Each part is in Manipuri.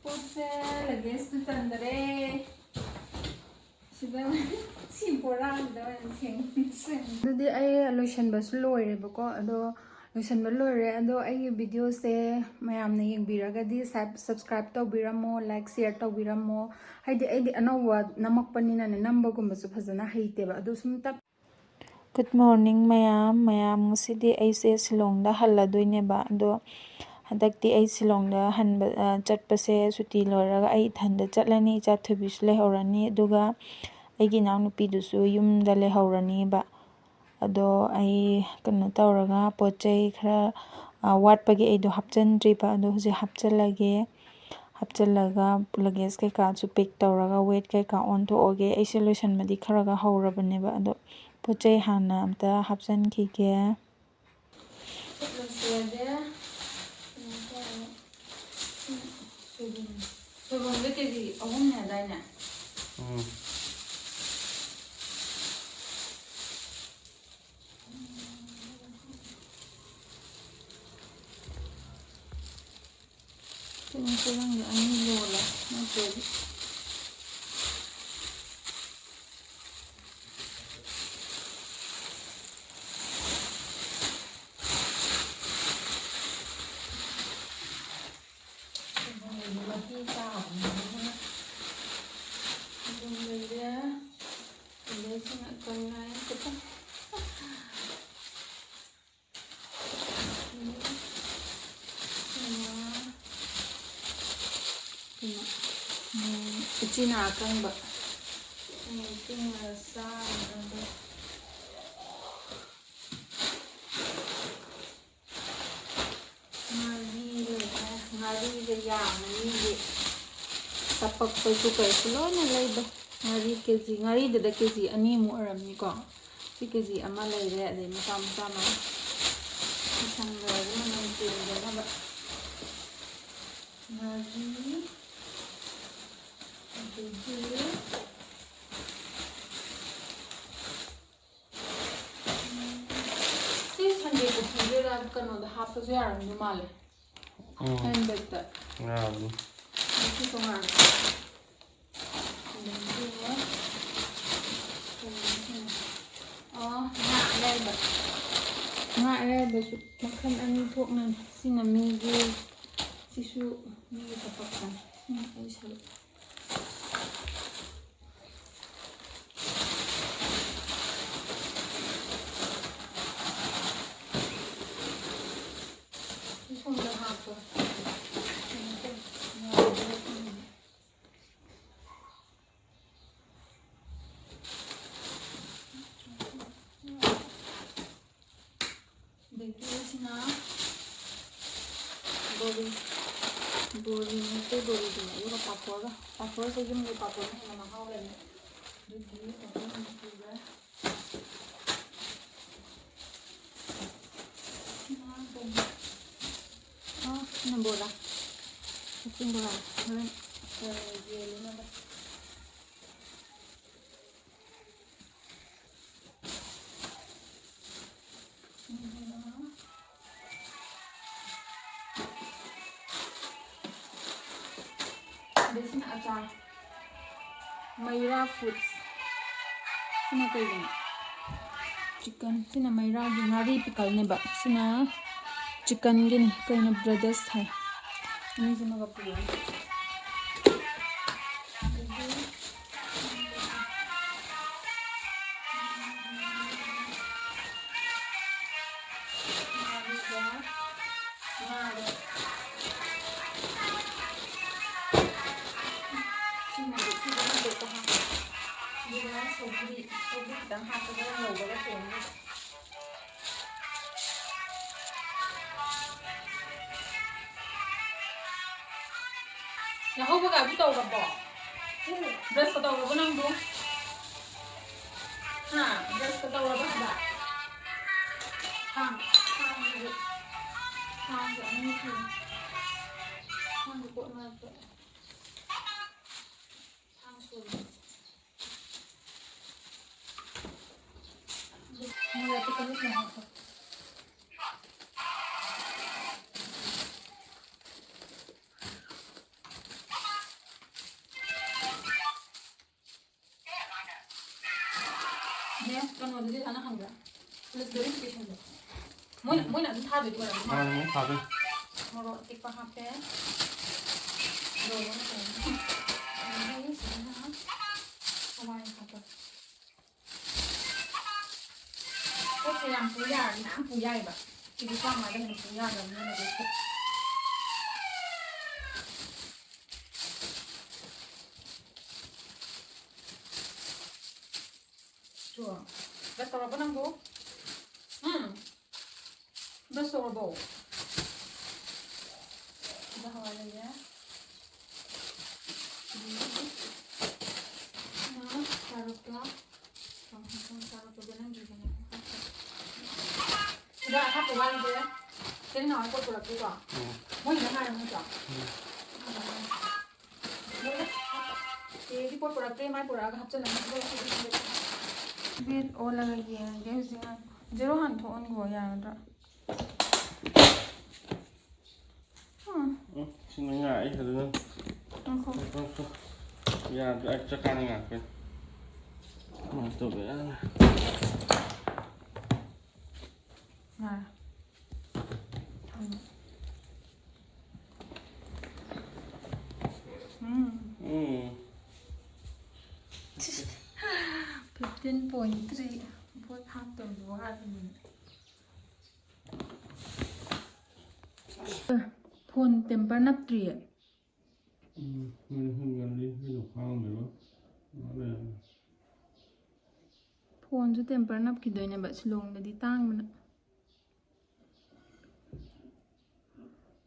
ꯄꯣꯠꯁꯦ ꯂꯒꯦꯖꯇ ꯆꯟꯗꯔꯦ ꯁꯤꯗ ꯁꯤ ꯕꯣꯔꯥꯗ ꯑꯗꯨꯗꯤ ꯑꯩ ꯂꯣꯏꯁꯟꯕꯁꯨ ꯂꯣꯏꯔꯦꯕꯀꯣ ꯑꯗꯣ ꯂꯣꯏꯁꯟꯕ ꯂꯣꯏꯔꯦ ꯑꯗꯣ ꯑꯩꯒꯤ ꯚꯤꯗꯤꯑꯣꯁꯦ ꯃꯌꯥꯝꯅ ꯌꯦꯡꯕꯤꯔꯒꯗꯤ ꯁꯕꯁꯀ꯭ꯔꯥꯏꯕ ꯇꯧꯕꯤꯔꯝꯃꯣ ꯂꯥꯏꯛ ꯁꯤꯌꯔ ꯇꯧꯕꯤꯔꯝꯃꯣ ꯍꯥꯏꯗꯤ ꯑꯩꯗꯤ ꯑꯅꯧꯕ ꯅꯝꯃꯛꯄꯅꯤꯅꯅꯦ ꯅꯝꯕꯒꯨꯝꯕꯁꯨ ꯐꯖꯅ ꯍꯩꯇꯦꯕ ꯑꯗꯣ ꯁꯨꯝ ꯒꯨꯗ ꯃꯣꯔꯅꯤꯡ ꯃꯌꯥꯝ ꯉꯁꯤꯗꯤ ꯑꯩꯁꯦ ꯁꯤꯂꯣꯡꯗ ꯍꯜꯂꯗꯣꯏꯅꯦꯕ ꯑꯗꯣ ꯍꯟꯗꯛꯇꯤ ꯑꯩ ꯁꯤꯂꯣꯡꯗ ꯆꯠꯄꯁꯦ ꯁꯨꯇꯤ ꯂꯣꯏꯔꯒ ꯑꯩ ꯏꯊꯟꯗ ꯆꯠꯂꯅꯤ ꯏꯆꯥꯊꯣꯏꯕꯤꯁꯨ ꯂꯩꯍꯧꯔꯅꯤ ꯑꯗꯨꯒ ꯑꯩꯒꯤ ꯏꯅꯥꯎꯅꯨꯄꯤꯗꯨꯁꯨ ꯌꯨꯝꯗ ꯂꯩꯍꯧꯔꯅꯤꯕ ꯑꯗꯣ ꯑꯩ ꯀꯩꯅꯣ ꯇꯧꯔꯒ ꯄꯣꯠ ꯆꯩ ꯈꯔ ꯋꯥꯠꯄꯒꯤ ꯑꯩꯗꯣ ꯍꯥꯞꯆꯤꯟꯗ꯭ꯔꯤꯕ ꯑꯗꯣ ꯍꯧꯖꯤꯛ ꯍꯥꯞꯆꯤꯜꯂꯒ ꯂꯒꯦꯖ ꯀꯩꯀꯥꯁꯨ ꯄꯦꯛ ꯇꯧꯔꯒ ꯋꯦꯠ ꯀꯩꯀꯥ ꯑꯣꯟꯊꯣꯛꯑꯒꯦ ꯑꯩꯁꯦ ꯂꯣꯏꯁꯟꯕꯗꯤ ꯈꯔ ꯍꯧꯔꯕꯅꯦꯕ ꯑꯗꯣ ꯄꯣꯠ ꯆꯩ ꯍꯥꯟꯅ ꯑꯝꯇ ꯍꯥꯞꯆꯤꯟꯈꯤꯒꯦ ꯁꯣꯏꯕꯨꯝꯗ ꯀꯦꯖꯤ 3 ꯍꯥꯏꯗꯥꯏꯅꯦ ꯆꯦꯔꯪꯗ 2 ꯂꯣꯜꯂꯦ ꯅꯠꯇ꯭ꯔꯗꯤ ucina akangba tinggal sama ngari yamni tapakpasu kaisu loina leiba ngari kg ngari da kg 2 mu aramni ko si kg 1 leire adai mata ma sanga manam tinda na ngari si Sunday ko pujera kanoda happasu yaramni male handbagta ngari si ko ngari nga arebasu makhan 2 thoknan sina migi sisu migi tapakkan ai salu bori nete bori dina yoga papor se jum le papor na mahau le dudi papor na tuga na bola kucing bola keren ye lima ba this is achar Mayra foods sina kaiga chicken sina Mayra gi ngari pickle ne ba sina chicken gi ni kaina brothers thai ni sina ga pura ya ho ba bu taw ga bo dress ko taw ga nang do ha dress ko taw ga ba ha ga ni ki ha ko na ko ha so ni ya to ka ni ha ꯍꯦ ꯀꯩꯅꯣꯗꯨꯗꯤ ꯊꯥꯅ ꯈꯪꯕ꯭ꯔꯥ ꯄꯨꯂꯤꯁ ꯚꯦꯔꯤꯐꯤꯀꯦꯁꯟꯗꯣ ꯃꯣꯏꯅ ꯑꯗꯨꯝ ꯊꯥꯗꯣꯏꯗꯤ ꯑꯣꯏꯔꯝꯅꯤ ꯊꯥꯗꯣꯏ ꯃꯣꯔꯣꯛ ꯑꯇꯦꯛꯄ ꯍꯥꯞꯄꯦ ꯂꯣꯏꯕ ꯃꯇꯝꯗ ꯑꯗꯒꯤ ꯁꯤꯗꯅ ꯍꯋꯥꯏ ꯍꯥꯞꯄ ꯄꯣꯠꯁꯦ ꯌꯥꯝ ꯄꯨ ꯌꯥꯔꯗꯤ ꯌꯥꯝ ꯄꯨ ꯌꯥꯏꯑꯕ ꯁꯤꯗꯤ ꯆꯥꯝꯃꯉꯥꯗ ꯍꯦꯟꯅ ꯄꯨ ꯌꯥꯗꯕꯅꯤꯅ ꯑꯗꯨꯗꯤ 좋아. 몇 떨어보 남고? 응. 몇 떨어보? 이거 하와이야. 하나, 가루가. 가루가 되는 기분이. 이거 하고 가는데. 걔는 나올 거 돌아 그거. 뭐 이거 하는 거죠? 이 뽀뽀라 때 많이 보라가 합쳐는 거 ꯕꯦꯠ ꯑꯣꯜꯂꯒ ꯌꯦꯡꯉꯒꯦ ꯍꯧꯖꯤꯛ ꯖꯦꯔꯣ ꯍꯥꯟꯊꯣꯛꯍꯟꯈꯣ ꯌꯥꯒꯗ꯭ꯔꯥ ꯁꯤꯅ ꯉꯥꯛꯑꯦ ꯑꯗꯨꯅ ꯌꯥꯗ꯭ꯔꯦ ꯑꯩ ꯆꯠꯀꯥꯟꯗ ꯉꯥꯛꯄꯅꯤ ꯇꯧꯕ ꯌꯥꯔꯦ Fifteen point three. Put half the water. Phone temper nắp tree. Phone cho temper nắp cái đôi này bận slong là đi tang mà.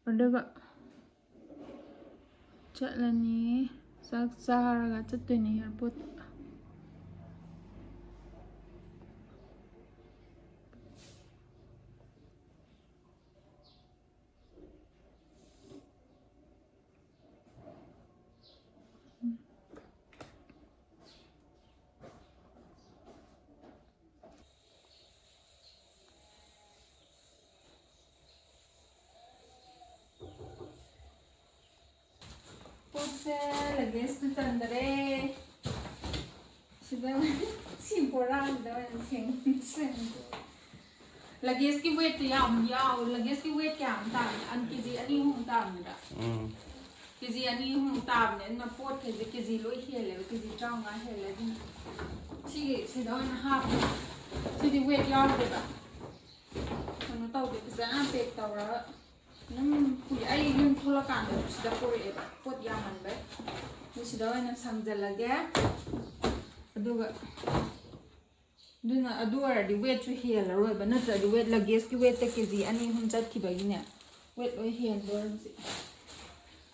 Ở đây vậy. Chắc là ní sắc xa ra chất tùy này airport. Puse luggage tu tandare. Sudah simporan dah sing. Luggage ki weight tu yam yau. Luggage ki weight kya am tam. An kiji ani hum tam ni dah. Kiji ani hum tam ni. Na pot kiji loi hele. Kiji chang ngai hele. Si dah na half. Si di weight yau tu dah. Kalau tahu dia kesana pek tahu lah. Kui ai yun thula kan da sida pore eba pot yaman be ni sida wana samjalage aduga duna aduara di weight chu hela roi ba natra di weight luggage ki weight ta kg ani hun chat ki bagi ne weight loi hel dor si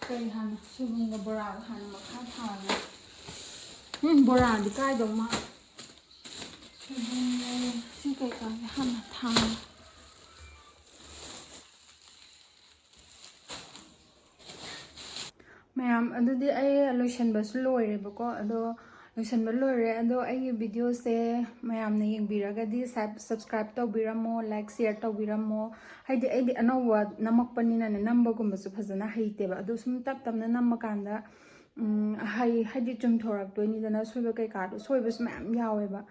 kai han subunga bora han makha tha bora di kai dong ma subunga si kai ka han tha ꯃꯌꯥꯝ ꯑꯗꯨꯗꯤ ꯑꯩ ꯂꯣꯏꯁꯟꯕꯁꯨ ꯂꯣꯏꯔꯦꯕꯀꯣ ꯑꯗꯣ ꯂꯣꯏꯁꯟꯕ ꯂꯣꯏꯔꯦ ꯑꯗꯣ ꯑꯩꯒꯤ ꯚꯤꯗꯤꯑꯣꯁꯦ ꯃꯌꯥꯝꯅ ꯌꯦꯡꯕꯤꯔꯒꯗꯤ ꯁꯕꯁꯀ꯭ꯔꯥꯏꯕ ꯇꯧꯕꯤꯔꯝꯃꯣ ꯂꯥꯏꯛ ꯁꯤꯌꯔ ꯇꯧꯕꯤꯔꯝꯃꯣ ꯍꯥꯏꯗꯤ ꯑꯩꯗꯤ ꯑꯅꯧꯕ ꯅꯝꯃꯛꯄꯅꯤꯅꯅꯦ ꯅꯝꯕꯒꯨꯝꯕꯁꯨ ꯐꯖꯅ ꯍꯩꯇꯦꯕ ꯑꯗꯣ ꯁꯨꯝ ꯇꯞ ꯇꯞꯅ ꯅꯝꯃꯀꯥꯟꯗ ꯍꯥꯏꯗꯤ ꯆꯨꯝꯊꯣꯔꯛꯇꯣꯏꯅꯤꯗꯅ ꯁꯣꯏꯕ ꯀꯩꯀꯥꯗꯣ ꯁꯣꯏꯕꯁꯨ ꯃꯌꯥꯝ ꯌꯥꯎꯋꯦꯕ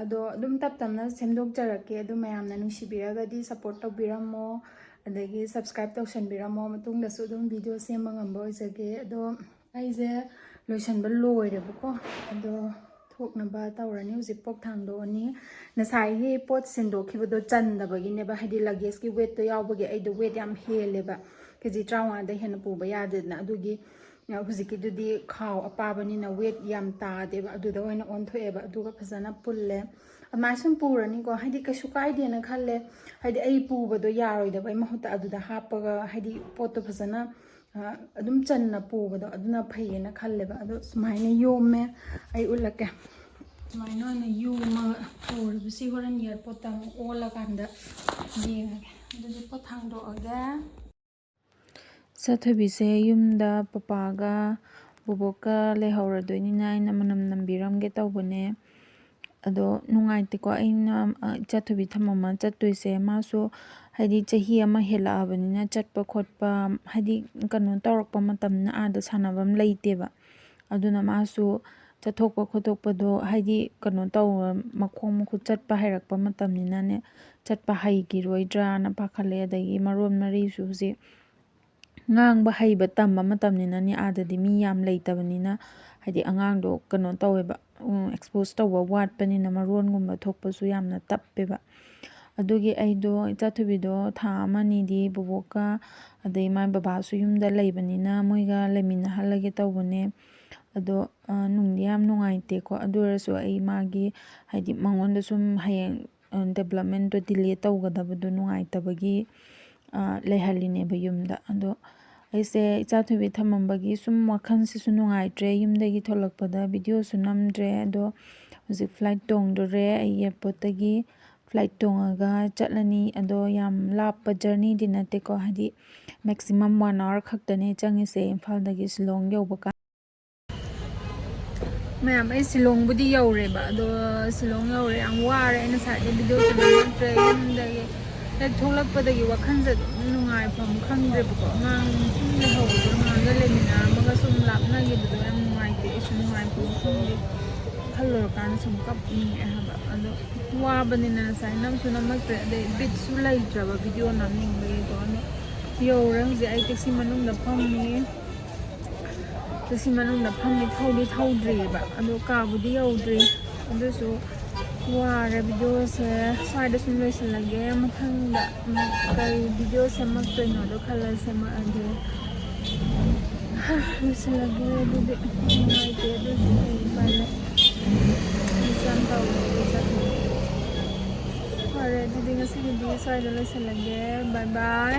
ꯑꯗꯣ ꯑꯗꯨꯝ ꯇꯞ ꯇꯞꯅ ꯁꯦꯝꯗꯣꯛꯆꯔꯛꯀꯦ ꯑꯗꯨ ꯃꯌꯥꯝꯅ ꯅꯨꯡꯁꯤꯕꯤꯔꯒꯗꯤ ꯁꯞꯄꯣꯔꯠ ꯇꯧꯕꯤꯔꯝꯃꯣ ꯑꯗꯒꯤ ꯁꯕꯁꯀ꯭ꯔꯥꯏꯕ ꯇꯧꯁꯟꯕꯤꯔꯝꯃꯣ ꯃꯇꯨꯡꯗꯁꯨ ꯑꯗꯨꯝ ꯚꯤꯗꯤꯑꯣ ꯁꯦꯝꯕ ꯉꯝꯕ ꯑꯣꯏꯖꯒꯦ ꯑꯗꯣ ꯑꯩꯁꯦ ꯂꯣꯏꯁꯟꯕ ꯂꯣꯏꯔꯦꯕꯀꯣ ꯑꯗꯣ ꯊꯣꯛꯅꯕ ꯇꯧꯔꯅꯤ ꯍꯧꯖꯤꯛ ꯄꯣꯛ ꯊꯥꯡꯗꯣꯛꯑꯅꯤ ꯉꯁꯥꯏꯒꯤ ꯄꯣꯠ ꯁꯤꯟꯗꯣꯛꯈꯤꯕꯗꯣ ꯆꯟꯗꯕꯒꯤꯅꯦꯕ ꯍꯥꯏꯗꯤ ꯂꯒꯦꯖꯀꯤ ꯋꯦꯠꯇꯣ ꯌꯥꯎꯕꯒꯤ ꯑꯩꯗꯣ ꯋꯦꯠ ꯌꯥꯝ ꯍꯦꯜꯂꯦꯕ ꯀꯦꯖꯤ 35ꯗꯩ ꯍꯦꯟꯅ ꯄꯨꯕ ꯌꯥꯗꯦꯗꯅ ꯑꯗꯨꯒꯤ ꯍꯧꯖꯤꯛꯀꯤꯗꯨꯗꯤ ꯈꯥꯎ ꯑꯄꯥꯕꯅꯤꯅ ꯋꯦꯠ ꯌꯥꯝ ꯇꯥꯗꯦꯕ ꯑꯗꯨꯗ ꯑꯣꯏꯅ ꯑꯣꯟꯊꯣꯛꯑꯦꯕ ꯑꯗꯨꯒ ꯐꯖꯅ ꯄꯨꯜꯂꯦ ꯑꯗꯨꯃꯥꯏꯅ ꯁꯨꯝ ꯄꯨꯔꯅꯤꯀꯣ ꯍꯥꯏꯗꯤ ꯀꯩꯁꯨ ꯀꯥꯏꯗꯦꯅ ꯈꯜꯂꯦ ꯍꯥꯏꯗꯤ ꯑꯩ ꯄꯨꯕꯗꯣ ꯌꯥꯔꯣꯏꯗꯕꯩ ꯃꯍꯨꯠꯇ ꯑꯗꯨꯗ ꯍꯥꯞꯄꯒ ꯍꯥꯏꯗꯤ ꯄꯣꯠꯇꯣ ꯐꯖꯅ ꯑꯗꯨꯝ ꯆꯟꯅ ꯄꯨꯕꯗꯣ ꯑꯗꯨꯅ ꯐꯩꯌꯦꯅ ꯈꯜꯂꯦꯕ ꯑꯗꯣ ꯁꯨꯃꯥꯏꯅ ꯌꯣꯝꯃꯦ ꯑꯩ ꯎꯠꯂꯛꯀꯦ ꯁꯨꯃꯥꯏꯅ ꯑꯣꯏꯅ ꯌꯣꯝꯃꯒ ꯇꯧꯔꯤꯕꯁꯤ ꯍꯣꯔꯦꯟ ꯏꯌꯥꯔꯄꯣꯔꯠꯇ ꯑꯃꯨꯛ ꯑꯣꯜꯂꯀꯥꯟꯗ ꯌꯦꯡꯉꯒꯦ ꯑꯗꯨꯗꯤ ꯄꯣꯠ ꯊꯥꯡꯗꯣꯛꯑꯒꯦ ꯆꯠꯊꯣꯏꯕꯤꯁꯦ ꯌꯨꯝꯗ ꯄꯄꯥꯒ ꯕꯣꯕꯣꯛꯀ ꯂꯩꯍꯧꯔꯗꯣꯏꯅꯤꯅ ꯑꯩꯅ ꯃꯅꯝ ꯅꯝꯕꯤꯔꯝꯒꯦ ꯇꯧꯕꯅꯦ ꯑꯗꯣ ꯅꯨꯡꯉꯥꯏꯇꯦꯀꯣ ꯑꯩꯅ ꯏꯆꯥꯊꯣꯏꯕꯤ ꯊꯝꯃꯝꯃ ꯆꯠꯇꯣꯏꯁꯦ ꯃꯥꯁꯨ ꯍꯥꯏꯗꯤ ꯆꯍꯤ ꯑꯃ ꯍꯦꯜꯂꯛꯑꯕꯅꯤꯅ ꯆꯠꯄ ꯈꯣꯠꯄ ꯍꯥꯏꯗꯤ ꯀꯩꯅꯣ ꯇꯧꯔꯛꯄ ꯃꯇꯝꯗ ꯑꯥꯗ ꯁꯥꯟꯅꯕꯝ ꯂꯩꯇꯦꯕ ꯑꯗꯨꯅ ꯃꯥꯁꯨ ꯆꯠꯊꯣꯛꯄ ꯈꯣꯠꯇꯣꯛꯄꯗꯣ ꯍꯥꯏꯗꯤ ꯀꯩꯅꯣ ꯃꯈꯣꯡ ꯃꯈꯨꯠ ꯆꯠꯄ ꯍꯩꯔꯛꯄ ꯃꯇꯝꯅꯤꯅꯅꯦ ꯆꯠꯄ ꯍꯩꯈꯤꯔꯣꯏꯗ꯭ꯔꯥꯅ ꯄꯥꯈꯠꯂꯦ. ꯑꯗꯒꯤ ꯃꯔꯣꯟ ꯃꯔꯤꯁꯨ ꯍꯧꯖꯤꯛ ꯉꯥꯡꯕ ꯍꯩꯕ ꯇꯝꯕ ꯃꯇꯝꯅꯤꯅꯅꯦ ꯑꯥꯗꯗꯤ ꯃꯤ ꯌꯥꯝ ꯂꯩꯇꯕꯅꯤꯅ ꯍꯥꯏꯗꯤ ꯑꯉꯥꯡꯗꯣ ꯀꯩꯅꯣ ꯇꯧꯋꯦꯕ, ꯑꯦꯛꯁꯄꯣꯖ ꯇꯧꯕ ꯋꯥꯠꯄꯅꯤ나 ꯃꯔꯣꯟꯒꯨꯝꯕ ꯊꯣꯛꯄꯁꯨ ꯌꯥꯝꯅ ꯇꯞꯄꯦꯕ. ꯑꯗꯨꯒꯤ ꯑꯩꯗꯣ ꯏꯆꯥꯊꯣꯏꯕꯤꯗꯣ ꯊꯥ 1-2ꯗꯤ ꯕꯣꯕꯣꯛꯀ ꯑꯗꯩ ꯃꯥꯏ ꯕꯕꯥꯁꯨ ꯌꯨꯝꯗ ꯂꯩꯕꯅꯤꯅ ꯃꯣꯏꯒ ꯂꯩꯃꯤꯟꯅꯍꯜꯂꯒꯦ ꯇꯧꯕꯅꯦ. ꯑꯗꯣ ꯅꯨꯡꯗꯤ ꯌꯥꯝ ꯅꯨꯡꯉꯥꯏꯇꯦꯀꯣ. ꯑꯗꯨ ꯑꯣꯏꯔꯁꯨ ꯑꯩ ꯃꯥꯒꯤ ꯍꯥꯏꯗꯤ ꯃꯉꯣꯟꯗ ꯁꯨꯝ ꯍꯌꯦꯡ ꯗꯦꯕꯂꯞꯃꯦꯟꯇꯣ ꯗꯤꯂꯦ ꯇꯧꯒꯗꯕꯗꯣ ꯅꯨꯡꯉꯥꯏꯇꯕꯒꯤ ꯂꯩꯍꯜꯂꯤꯅꯦꯕ ꯌꯨꯝꯗ. ꯑꯗꯣ ꯑꯩꯁꯦ ꯏꯆꯥꯊꯣꯏꯕꯤ ꯊꯝꯃꯝꯕꯒꯤ ꯁꯨꯝ ꯋꯥꯈꯜꯁꯤꯁꯨ ꯅꯨꯡꯉꯥꯏꯇ꯭ꯔꯦ. ꯌꯨꯝꯗꯒꯤ ꯊꯣꯛꯂꯛꯄꯗ ꯚꯤꯗꯤꯑꯣꯁꯨ ꯅꯝꯗ꯭ꯔꯦ. ꯑꯗꯣ ꯍꯧꯖꯤꯛ ꯐ꯭ꯂꯥꯏꯠ ꯇꯣꯡꯗꯣꯔꯦ. ꯑꯩ ꯑꯦꯌꯥꯔꯄꯣꯔꯠꯇꯒꯤ ꯐ꯭ꯂꯥꯏꯠ ꯇꯣꯡꯉꯒ ꯆꯠꯂꯅꯤ. ꯑꯗꯣ ꯌꯥꯝ ꯂꯥꯞꯄ ꯖꯔꯅꯤꯗꯤ ꯅꯠꯇꯦꯀꯣ, ꯍꯥꯏꯗꯤ ꯃꯦꯛꯁꯤꯃꯝ 1 hour ꯈꯛꯇꯅꯦ ꯆꯪꯉꯤꯁꯦ ꯏꯝꯐꯥꯜꯗꯒꯤ ꯁꯤꯂꯣꯡ ꯌꯧꯕ ꯀꯥꯟꯗ. ꯃꯌꯥꯝ ꯑꯩ ꯁꯤꯂꯣꯡꯕꯨꯗꯤ ꯌꯧꯔꯦꯕ. ꯑꯗꯣ ꯁꯤꯂꯣꯡ ꯌꯧꯔꯦ, ꯌꯥꯝ ꯋꯥꯔꯦ. ꯑꯩꯅ ꯉꯁꯥꯏꯗꯩ ꯚꯤꯗꯤꯑꯣꯁꯨ ꯅꯝꯃꯛꯇ꯭ꯔꯦ. ꯌꯨꯝꯗꯒꯤ ꯍꯦꯛ ꯊꯣꯛꯂꯛꯄꯗꯒꯤ ꯋꯥꯈꯜꯁꯦ ꯑꯗꯨꯝ ꯅꯨꯡꯉꯥꯏꯐꯝ ꯈꯪꯗ꯭ꯔꯦꯕꯀꯣ. ꯑꯉꯥꯡ ꯁꯨꯝ ꯂꯩꯍꯧꯕꯗꯣ, ꯑꯉꯥꯡꯒ ꯂꯩꯃꯤꯟꯅꯔꯝꯃꯒ ꯁꯨꯝ ꯂꯥꯞꯅꯈꯤꯕꯗꯣ ꯌꯥꯝ ꯅꯨꯡꯉꯥꯏꯇꯦ. ꯑꯩꯁꯨ ꯅꯨꯡꯉꯥꯏꯐꯝ ꯈꯪꯗꯦ. ꯈꯜꯂꯨꯔꯀꯥꯟꯗ ꯁꯨꯝ ꯀꯞꯅꯤꯡꯉꯛꯑꯦ ꯍꯥꯏꯕ. ꯑꯗꯣ ꯋꯥꯕꯅꯤꯅ ꯉꯁꯥꯏ ꯅꯝꯁꯨ ꯅꯝꯃꯛꯇ꯭ꯔꯦ. ꯑꯗꯩ ꯕꯤꯠꯁꯨ ꯂꯩꯇ꯭ꯔꯕ ꯚꯤꯗꯤꯑꯣ ꯅꯝꯅꯤꯡꯕꯒꯤꯀꯣ. ꯑꯗꯣ ꯌꯧꯔꯦ. ꯍꯧꯖꯤꯛ ꯑꯩ ꯇꯦꯛꯁꯤ ꯃꯅꯨꯡꯗ ꯐꯝꯃꯤ. ꯇꯦꯛꯁꯤ ꯃꯅꯨꯡꯗ ꯐꯝꯃꯤ, ꯊꯧꯗꯤ ꯊꯧꯗ꯭ꯔꯤꯑꯕ. ꯑꯗꯣ ꯀꯥꯕꯨꯗꯤ ꯌꯧꯗ꯭ꯔꯤ. ꯑꯗꯨꯁꯨ ꯋꯥꯔꯦ. ꯚꯤꯗꯤꯑꯣꯁꯦ ꯁ꯭ꯋꯥꯏꯗ ꯁꯨꯝ ꯂꯣꯏꯁꯤꯜꯂꯒꯦ. ꯃꯊꯪꯗ ꯀꯔꯤ ꯚꯤꯗꯤꯑꯣ ꯁꯦꯝꯃꯛꯇꯣꯏꯅꯣꯗꯣ ꯈꯜꯂ ꯁꯦꯝꯃꯛꯑꯒꯦ. ꯂꯣꯏꯁꯤꯜꯂꯒꯦ. ꯑꯗꯨꯗꯤ ꯅꯨꯡꯉꯥꯏꯇꯦ, ꯑꯗꯨꯁꯨ ꯀꯩ ꯎꯄꯥꯏ ꯂꯩ. ꯌꯥꯝ ꯇꯧꯋꯦ ꯏꯆꯥꯊꯣꯏꯕꯤ. ꯐꯔꯦ, ꯑꯗꯨꯗꯤ ꯉꯁꯤꯒꯤꯗꯤ ꯁ꯭ꯋꯥꯏꯗ ꯂꯣꯏꯁꯤꯜꯂꯒꯦ. ꯕꯥꯏ ꯕꯥꯏ.